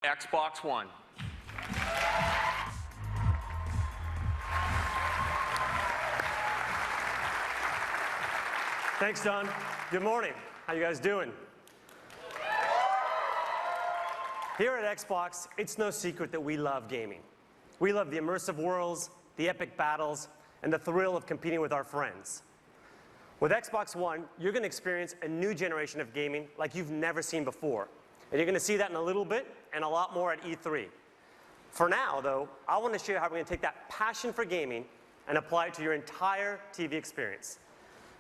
Xbox One. Thanks, Don. Good morning. How you guys doing? Here at Xbox, it's no secret that we love gaming. We love the immersive worlds, the epic battles, and the thrill of competing with our friends. With Xbox One, you're going to experience a new generation of gaming like you've never seen before. And you're going to see that in a little bit and a lot more at E3. For now, though, I want to show you how we're going to take that passion for gaming and apply it to your entire TV experience.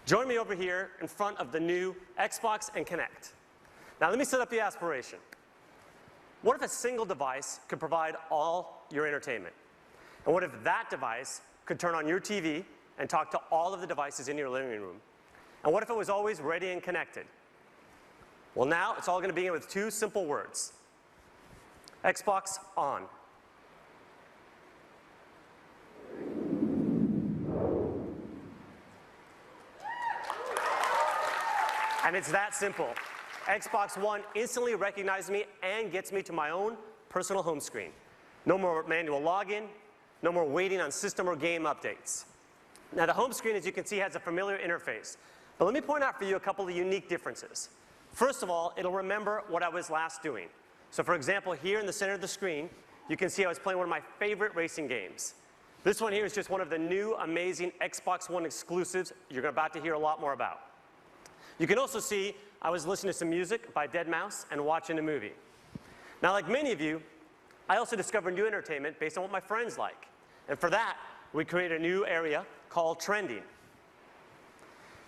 Join me over here in front of the new Xbox and Kinect. Now let me set up the aspiration. What if a single device could provide all your entertainment? And what if that device could turn on your TV and talk to all of the devices in your living room? And what if it was always ready and connected? Well, now it's all going to begin with two simple words. Xbox on. And it's that simple. Xbox One instantly recognizes me and gets me to my own personal home screen. No more manual login, no more waiting on system or game updates. Now the home screen, as you can see, has a familiar interface. But let me point out for you a couple of unique differences. First of all, it'll remember what I was last doing. So for example, here in the center of the screen, you can see I was playing one of my favorite racing games. This one here is just one of the new amazing Xbox One exclusives you're about to hear a lot more about. You can also see I was listening to some music by deadmau5 and watching a movie. Now, like many of you, I also discovered new entertainment based on what my friends like. And for that, we created a new area called Trending.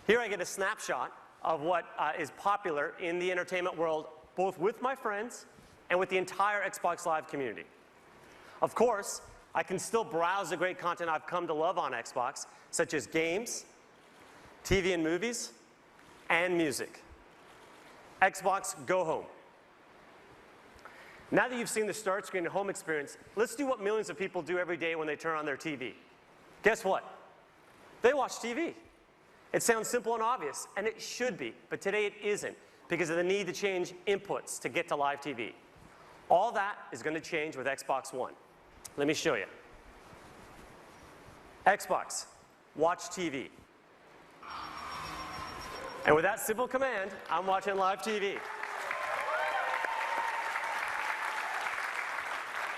Here I get a snapshot of what is popular in the entertainment world, both with my friends and with the entire Xbox Live community. Of course, I can still browse the great content I've come to love on Xbox, such as games, TV and movies, and music. Xbox Go Home. Now that you've seen the start screen and home experience, let's do what millions of people do every day when they turn on their TV. Guess what? They watch TV. It sounds simple and obvious, and it should be, but today it isn't because of the need to change inputs to get to live TV. All that is going to change with Xbox One. Let me show you. Xbox, watch TV. And with that simple command, I'm watching live TV.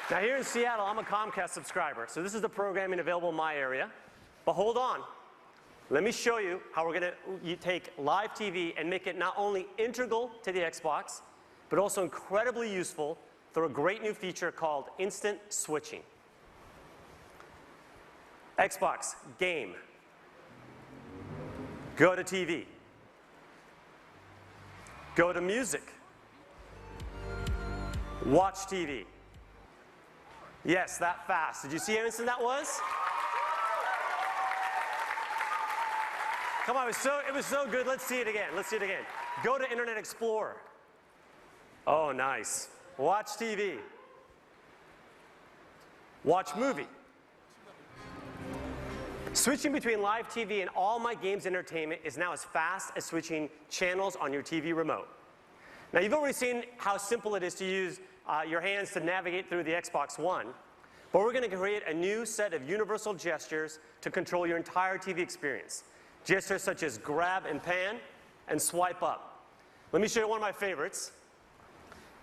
Now here in Seattle, I'm a Comcast subscriber, so this is the programming available in my area. But hold on. Let me show you how we're going to take live TV and make it not only integral to the Xbox, but also incredibly useful through a great new feature called Instant Switching. Xbox, game. Go to TV. Go to music. Watch TV. Yes, that fast. Did you see how instant that was? Come on, it was so good. Let's see it again. Let's see it again. Go to Internet Explorer. Oh, nice. Watch TV. Watch movie. Switching between live TV and all my games entertainment is now as fast as switching channels on your TV remote. Now, you've already seen how simple it is to use your hands to navigate through the Xbox One, but we're going to create a new set of universal gestures to control your entire TV experience. Gestures such as grab and pan and swipe up. Let me show you one of my favorites.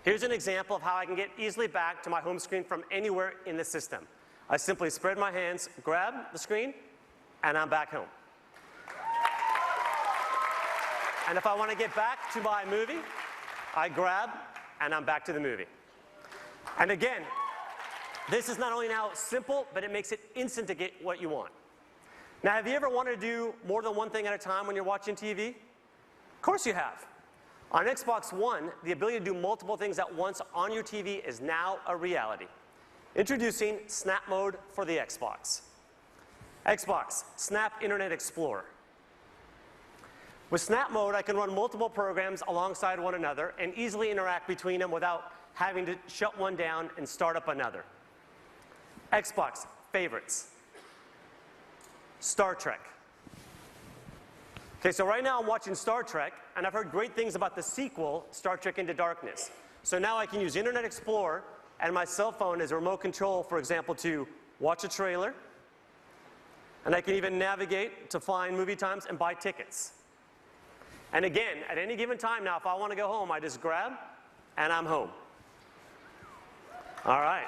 Here's an example of how I can get easily back to my home screen from anywhere in the system. I simply spread my hands, grab the screen, and I'm back home. And if I want to get back to my movie, I grab, and I'm back to the movie. And again, this is not only now simple, but it makes it instant to get what you want. Now, have you ever wanted to do more than one thing at a time when you're watching TV? Of course you have. On Xbox One, the ability to do multiple things at once on your TV is now a reality. Introducing Snap Mode for the Xbox. Xbox, Snap Internet Explorer. With Snap Mode, I can run multiple programs alongside one another and easily interact between them without having to shut one down and start up another. Xbox, Favorites. Star Trek. Okay, so right now I'm watching Star Trek, and I've heard great things about the sequel, Star Trek Into Darkness. So now I can use Internet Explorer and my cell phone as a remote control, for example, to watch a trailer, and I can even navigate to find movie times and buy tickets. And again, at any given time now, if I want to go home, I just grab, and I'm home. All right.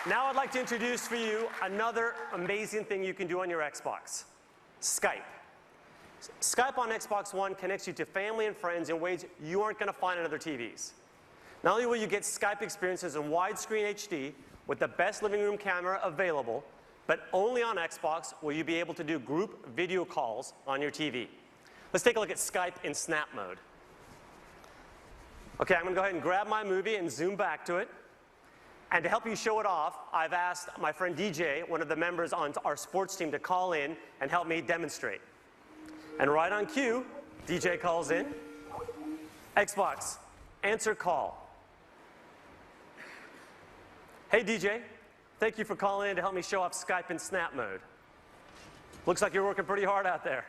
Now I'd like to introduce for you another amazing thing you can do on your Xbox, Skype. Skype on Xbox One connects you to family and friends in ways you aren't going to find on other TVs. Not only will you get Skype experiences in widescreen HD with the best living room camera available, but only on Xbox will you be able to do group video calls on your TV. Let's take a look at Skype in snap mode. Okay, I'm going to go ahead and grab my movie and zoom back to it. And to help you show it off, I've asked my friend DJ, one of the members on our sports team, to call in and help me demonstrate. And right on cue, DJ calls in. Xbox, answer call. Hey DJ, thank you for calling in to help me show off Skype in snap mode. Looks like you're working pretty hard out there.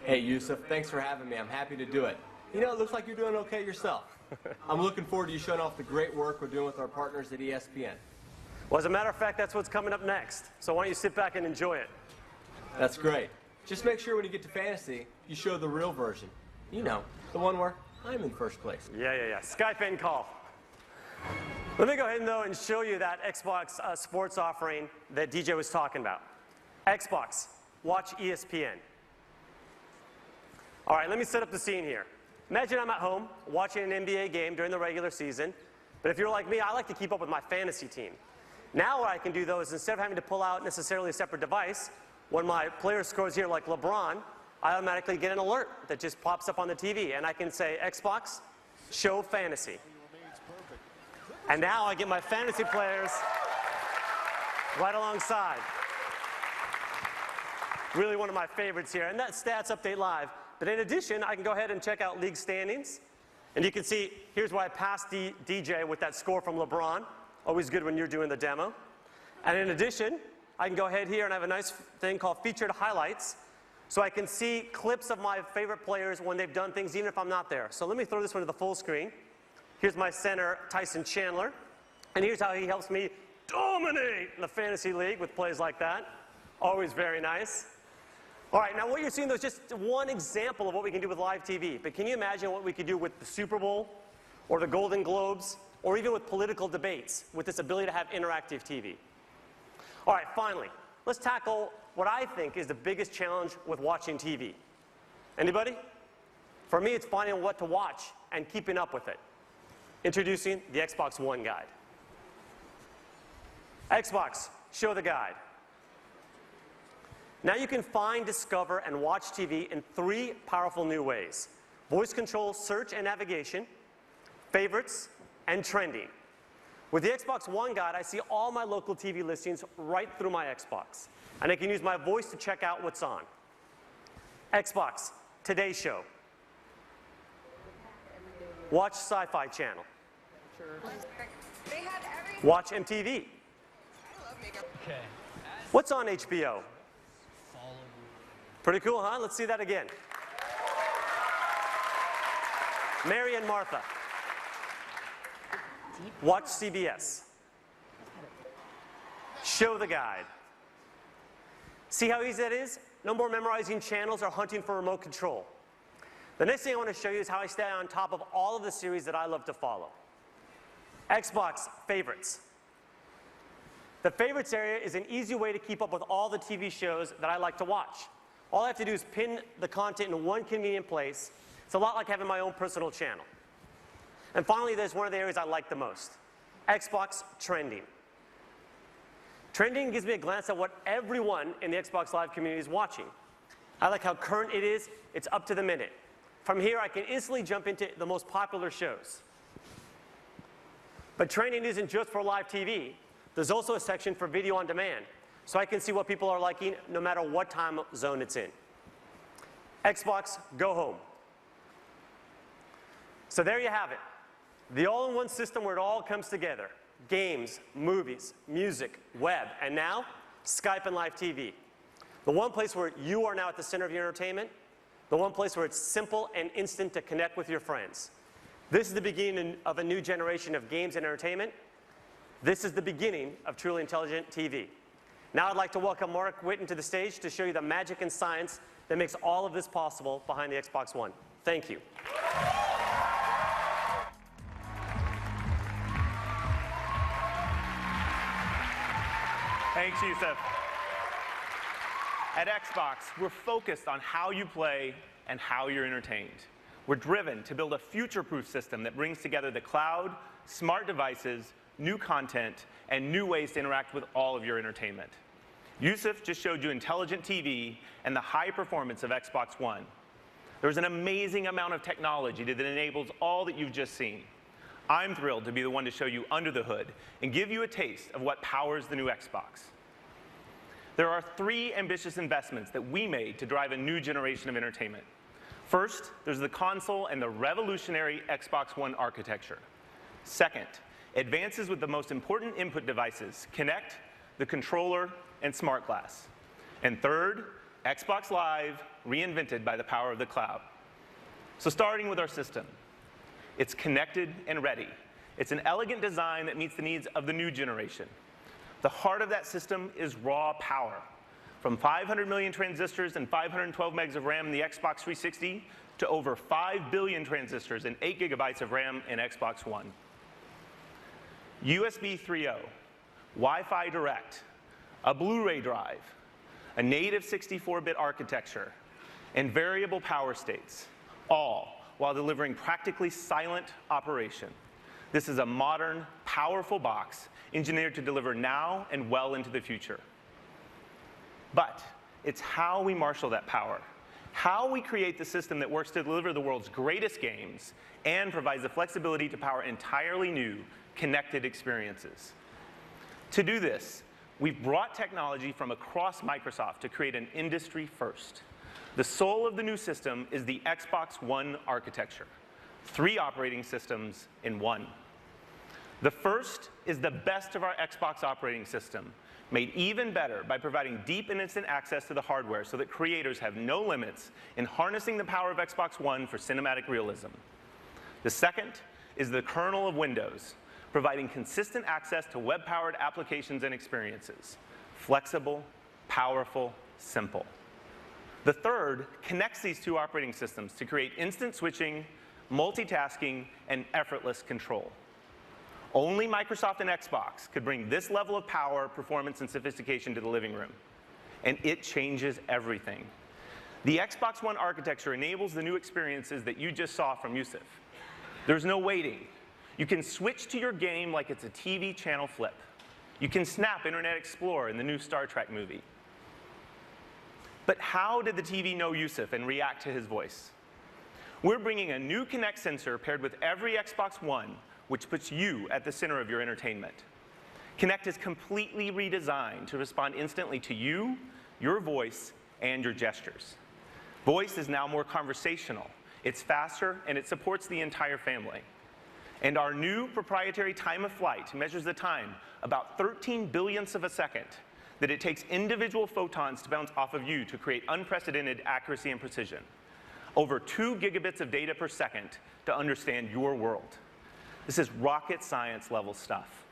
Hey Yusuf, thanks for having me. I'm happy to do it. You know, it looks like you're doing okay yourself. I'm looking forward to you showing off the great work we're doing with our partners at ESPN. Well, as a matter of fact, that's what's coming up next. So why don't you sit back and enjoy it? That's great. Just make sure when you get to fantasy, you show the real version. You know, the one where I'm in first place. Yeah. Skype in call. Let me go ahead, though, and show you that Xbox sports offering that DJ was talking about. Xbox, watch ESPN. All right, let me set up the scene here. Imagine I'm at home watching an NBA game during the regular season, but if you're like me, I like to keep up with my fantasy team. Now what I can do, though, is instead of having to pull out necessarily a separate device, when my player scores here like LeBron, I automatically get an alert that just pops up on the TV, and I can say, Xbox, show fantasy. And now I get my fantasy players right alongside. Really one of my favorites here, and that's Stats Update Live. But in addition, I can go ahead and check out league standings. And you can see, here's where I passed DJ with that score from LeBron. Always good when you're doing the demo. And in addition, I can go ahead here and I have a nice thing called Featured Highlights. So I can see clips of my favorite players when they've done things, even if I'm not there. So let me throw this one to the full screen. Here's my center, Tyson Chandler. And here's how he helps me dominate the fantasy league with plays like that. Always very nice. All right, now what you're seeing, though, is just one example of what we can do with live TV. But can you imagine what we could do with the Super Bowl or the Golden Globes or even with political debates with this ability to have interactive TV? All right, finally, let's tackle what I think is the biggest challenge with watching TV. Anybody? For me, it's finding what to watch and keeping up with it. Introducing the Xbox One Guide. Xbox, show the guide. Now you can find, discover, and watch TV in 3 powerful new ways: voice control, search and navigation, favorites, and trending. With the Xbox One Guide, I see all my local TV listings right through my Xbox, and I can use my voice to check out what's on. Xbox, Today Show. Watch Sci-Fi Channel. Watch MTV. What's on HBO? Pretty cool, huh? Let's see that again. Mary and Martha. Watch CBS. Show the guide. See how easy that is? No more memorizing channels or hunting for remote control. The next thing I want to show you is how I stay on top of all of the series that I love to follow. Xbox Favorites. The favorites area is an easy way to keep up with all the TV shows that I like to watch. All I have to do is pin the content in one convenient place. It's a lot like having my own personal channel. And finally, there's one of the areas I like the most: Xbox Trending. Trending gives me a glance at what everyone in the Xbox Live community is watching. I like how current it is. It's up to the minute. From here, I can instantly jump into the most popular shows. But trending isn't just for live TV. There's also a section for video on demand, so I can see what people are liking no matter what time zone it's in. Xbox Go Home. So there you have it. The all-in-one system where it all comes together. Games, movies, music, web, and now Skype and live TV. The one place where you are now at the center of your entertainment, the one place where it's simple and instant to connect with your friends. This is the beginning of a new generation of games and entertainment. This is the beginning of truly intelligent TV. Now I'd like to welcome Mark Whitten to the stage to show you the magic and science that makes all of this possible behind the Xbox One. Thank you. Thanks, Yusuf. At Xbox, we're focused on how you play and how you're entertained. We're driven to build a future-proof system that brings together the cloud, smart devices, new content, and new ways to interact with all of your entertainment. Yusuf just showed you intelligent TV and the high performance of Xbox One. There's an amazing amount of technology that enables all that you've just seen. I'm thrilled to be the one to show you under the hood and give you a taste of what powers the new Xbox. There are 3 ambitious investments that we made to drive a new generation of entertainment. First, there's the console and the revolutionary Xbox One architecture. Second, advances with the most important input devices, Kinect, the controller, and Smart Glass. And third, Xbox Live, reinvented by the power of the cloud. So starting with our system, it's connected and ready. It's an elegant design that meets the needs of the new generation. The heart of that system is raw power. From 500 million transistors and 512 megs of RAM in the Xbox 360 to over 5 billion transistors and 8 gigabytes of RAM in Xbox One. USB 3.0, Wi-Fi Direct, a Blu-ray drive, a native 64-bit architecture, and variable power states, all while delivering practically silent operation. This is a modern, powerful box engineered to deliver now and well into the future. But it's how we marshal that power, how we create the system that works to deliver the world's greatest games and provides the flexibility to power entirely new, connected experiences. To do this, we've brought technology from across Microsoft to create an industry first. The soul of the new system is the Xbox One architecture, 3 operating systems in one. The first is the best of our Xbox operating system, made even better by providing deep and instant access to the hardware so that creators have no limits in harnessing the power of Xbox One for cinematic realism. The second is the kernel of Windows, providing consistent access to web-powered applications and experiences. Flexible, powerful, simple. The third connects these 2 operating systems to create instant switching, multitasking, and effortless control. Only Microsoft and Xbox could bring this level of power, performance, and sophistication to the living room. And it changes everything. The Xbox One architecture enables the new experiences that you just saw from Yusuf. There's no waiting. You can switch to your game like it's a TV channel flip. You can snap Internet Explorer in the new Star Trek movie. But how did the TV know Yusuf and react to his voice? We're bringing a new Kinect sensor paired with every Xbox One, which puts you at the center of your entertainment. Kinect is completely redesigned to respond instantly to you, your voice, and your gestures. Voice is now more conversational, it's faster, and it supports the entire family. And our new proprietary time of flight measures the time about 13 billionths of a second that it takes individual photons to bounce off of you to create unprecedented accuracy and precision. Over 2 gigabits of data per second to understand your world. This is rocket science level stuff.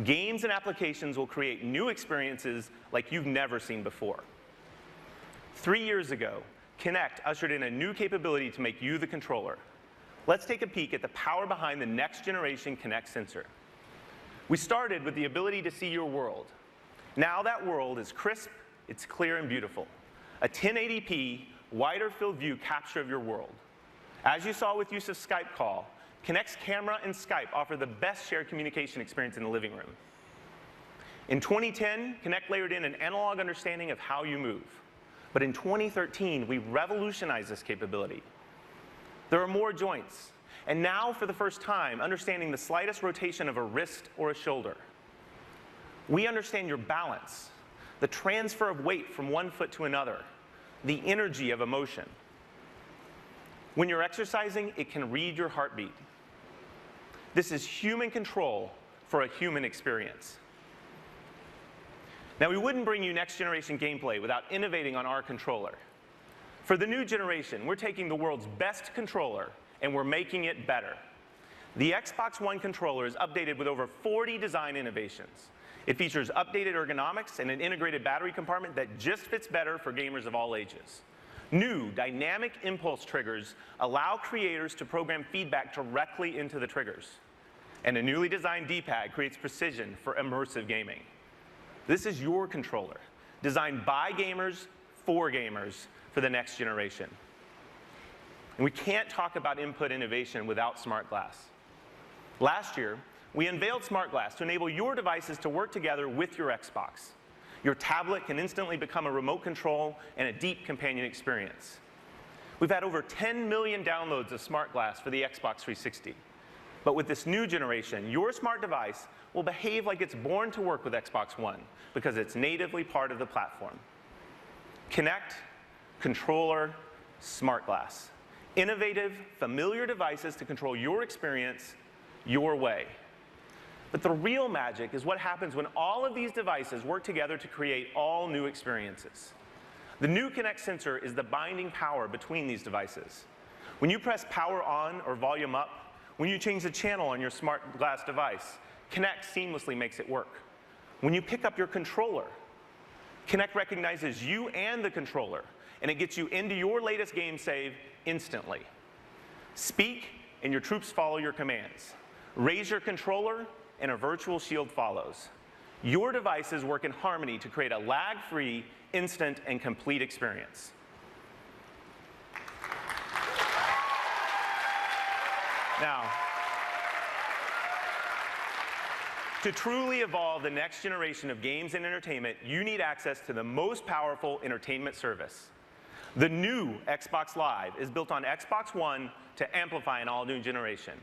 Games and applications will create new experiences like you've never seen before. 3 years ago, Kinect ushered in a new capability to make you the controller. Let's take a peek at the power behind the next generation Kinect sensor. We started with the ability to see your world. Now that world is crisp, it's clear and beautiful. A 1080p, wider field view capture of your world. As you saw with Yusuf's Skype call, Kinect's camera and Skype offer the best shared communication experience in the living room. In 2010, Kinect layered in an analog understanding of how you move. But in 2013, we revolutionized this capability. There are more joints, and now for the first time, understanding the slightest rotation of a wrist or a shoulder. We understand your balance, the transfer of weight from one foot to another, the energy of emotion. When you're exercising, it can read your heartbeat. This is human control for a human experience. Now, we wouldn't bring you next generation gameplay without innovating on our controller. For the new generation, we're taking the world's best controller and we're making it better. The Xbox One controller is updated with over 40 design innovations. It features updated ergonomics and an integrated battery compartment that just fits better for gamers of all ages. New dynamic impulse triggers allow creators to program feedback directly into the triggers. And a newly designed D-pad creates precision for immersive gaming. This is your controller, designed by gamers for the next generation. And we can't talk about input innovation without smart glass. Last year, we unveiled smart glass to enable your devices to work together with your Xbox. Your tablet can instantly become a remote control and a deep companion experience. We've had over 10 million downloads of smart glass for the Xbox 360. But with this new generation, your smart device will behave like it's born to work with Xbox One because it's natively part of the platform. Kinect, controller, smart glass. Innovative, familiar devices to control your experience your way. But the real magic is what happens when all of these devices work together to create all new experiences. The new Kinect sensor is the binding power between these devices. When you press power on or volume up, when you change the channel on your smart glass device, Kinect seamlessly makes it work. When you pick up your controller, Kinect recognizes you and the controller, and it gets you into your latest game save instantly. Speak, and your troops follow your commands. Raise your controller, and a virtual shield follows. Your devices work in harmony to create a lag-free, instant, and complete experience. Now, to truly evolve the next generation of games and entertainment, you need access to the most powerful entertainment service. The new Xbox Live is built on Xbox One to amplify an all-new generation.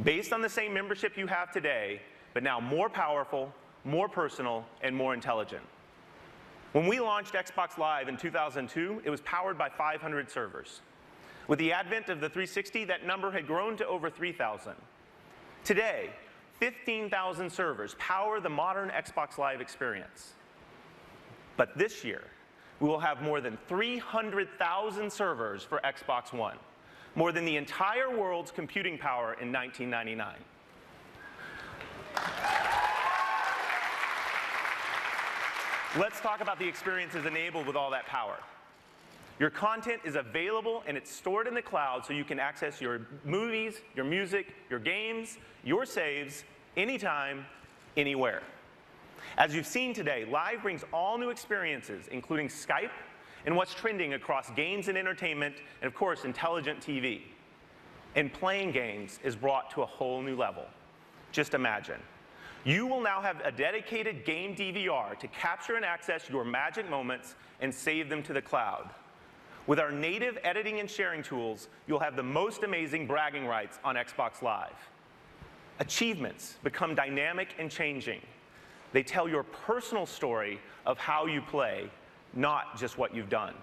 Based on the same membership you have today, but now more powerful, more personal, and more intelligent. When we launched Xbox Live in 2002, it was powered by 500 servers. With the advent of the 360, that number had grown to over 3,000. Today, 15,000 servers power the modern Xbox Live experience. But this year, we will have more than 300,000 servers for Xbox One, more than the entire world's computing power in 1999. Let's talk about the experiences enabled with all that power. Your content is available and it's stored in the cloud so you can access your movies, your music, your games, your saves, anytime, anywhere. As you've seen today, Live brings all new experiences, including Skype and what's trending across games and entertainment, and of course, intelligent TV. And playing games is brought to a whole new level. Just imagine. You will now have a dedicated game DVR to capture and access your magic moments and save them to the cloud. With our native editing and sharing tools, you'll have the most amazing bragging rights on Xbox Live. Achievements become dynamic and changing. They tell your personal story of how you play, not just what you've done.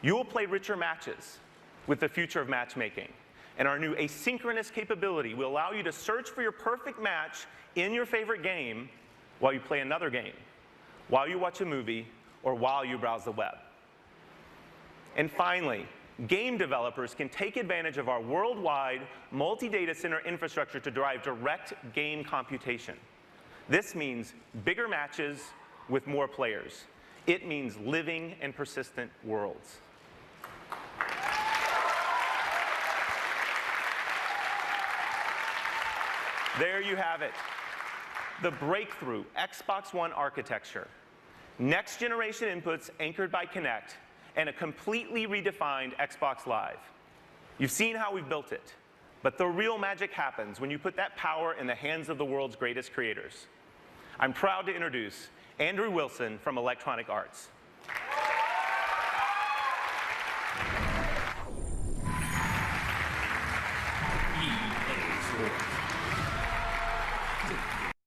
You will play richer matches with the future of matchmaking. And our new asynchronous capability will allow you to search for your perfect match in your favorite game while you play another game, while you watch a movie, or while you browse the web. And finally, game developers can take advantage of our worldwide multi-data center infrastructure to drive direct game computation. This means bigger matches with more players. It means living and persistent worlds. There you have it. The breakthrough Xbox One architecture. Next generation inputs anchored by Kinect, and a completely redefined Xbox Live. You've seen how we've built it, but the real magic happens when you put that power in the hands of the world's greatest creators. I'm proud to introduce Andrew Wilson from Electronic Arts.